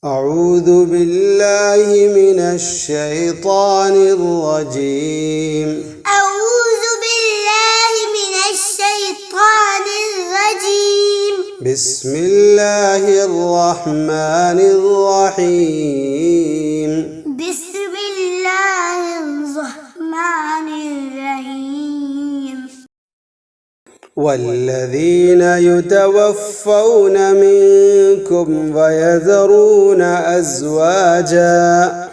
أعوذ بالله من الشيطان الرجيم. أعوذ بالله من الشيطان الرجيم. بسم الله الرحمن الرحيم. بسم الله الرحمن الرحيم. والذين يتوفون منكم ويذرون أزواجا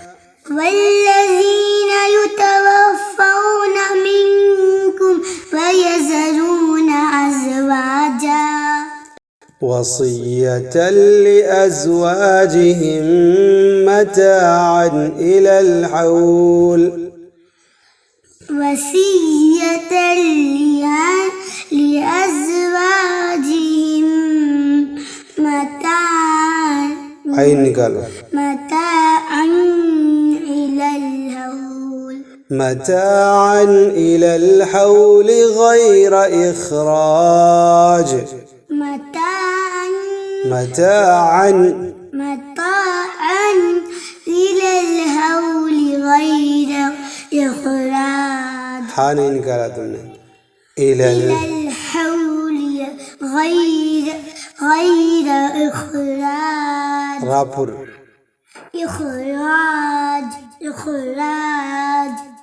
والذين يتوفون منكم ويذرون أزواجا وصية لأزواجهم متاعا إلى الحول وصية لأزواجهم متاعا إلى الحول متاعا إلى الحول غير إخراج متاعا إلى الحول غير إخراج حاني نقالة तुमने إلى الحول غير إخراج رابر إخراج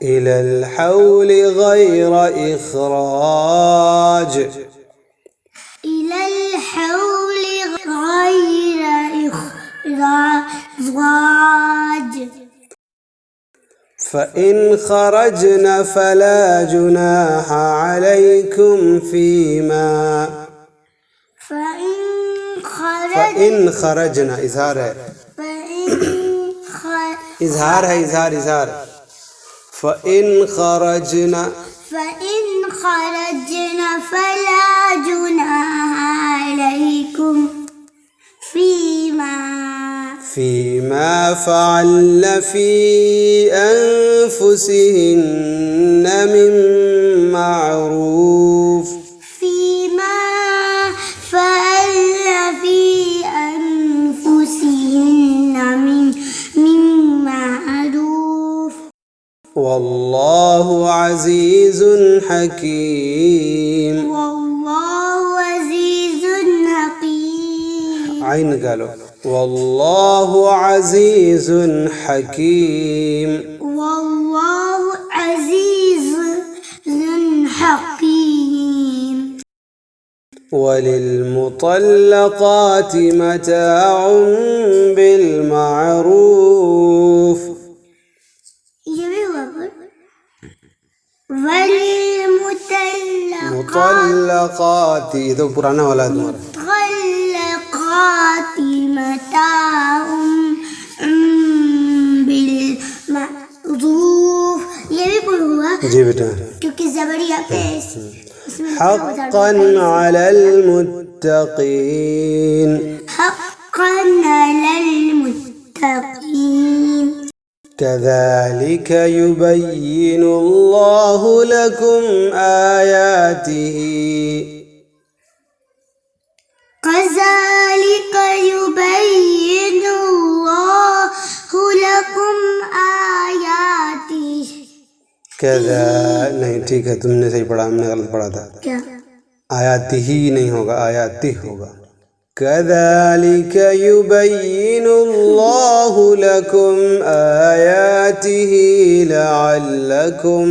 إلى الحول غير إخراج إلى الحول غير إخراج. فإن خرجن فلا جناح عليكم فيما فإن خرجن إظهار है إظهار فإن خرجن فلا جناح عليكم فيما فعل في أنفسهن من معروف فيما فعل في أنفسهن من معروف. والله عزيز حكيم. والله عزيز حكيم. عين قالوا والله عزيز حكيم. والله عزيز حكيم. وللمطلقات متاع بالمعروف. والمطلقات ये तो पुराना वाला तुम्हारा مطلقات متاع بالمعروف. ये भी पढ़ूंगा जी बेटा क्योंकि ज़बरिया पे حقا على المتقين. حقا على المتقين. كذلك يبين الله لكم آياته. كذلك يبين الله لكم آياته. كذا नहीं ठीक है तुमने सही पढ़ा हमने गलत पढ़ा था. क्या आयाति ही नहीं होगा आयाति होगा. كذلك يبين الله لكم آياته لعلكم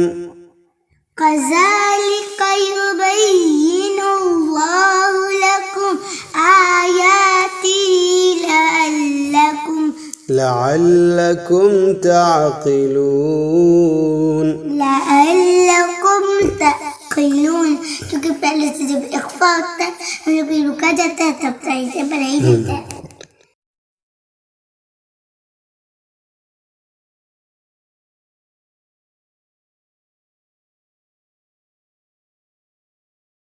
كذلك يبين الله لكم آياته لعلكم تعقلون.